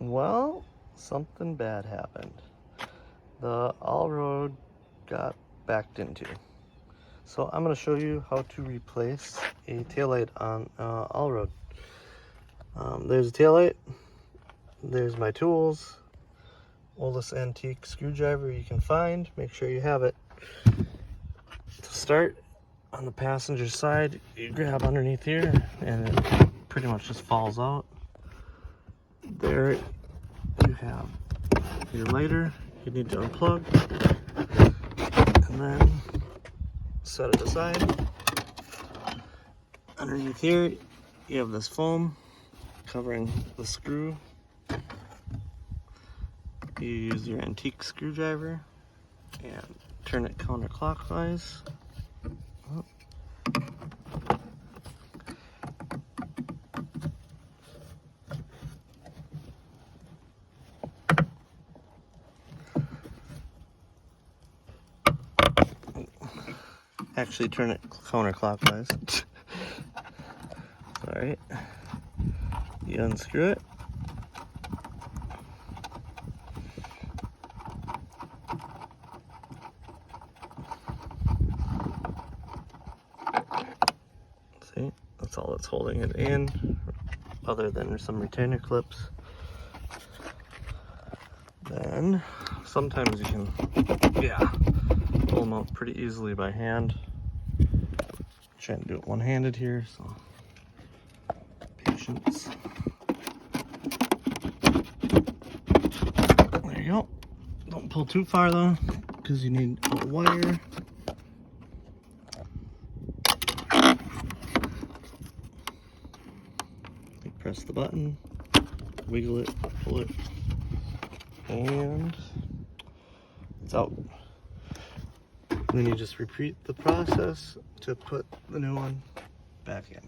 Well, something bad happened. The Allroad got backed into. So I'm going to show you how to replace a taillight on Allroad. There's a taillight. There's my tools. Oldest antique screwdriver you can find. Make sure you have it. To start, on the passenger side, you grab underneath here and it pretty much just falls out. There you have your lighter. You need to unplug and then set it aside. Underneath here you have this foam covering the screw. You use your antique screwdriver and turn it counterclockwise. Oh. Actually, turn it counterclockwise. Alright. You unscrew it. See, that's all that's holding it in, other than some retainer clips. Then, sometimes you can, pull them out pretty easily by hand. I'm trying to do it one-handed here, so patience. There you go. Don't pull too far though, because you need a wire. You press the button, wiggle it, pull it, and it's out. And then you just repeat the process to put the new one back in.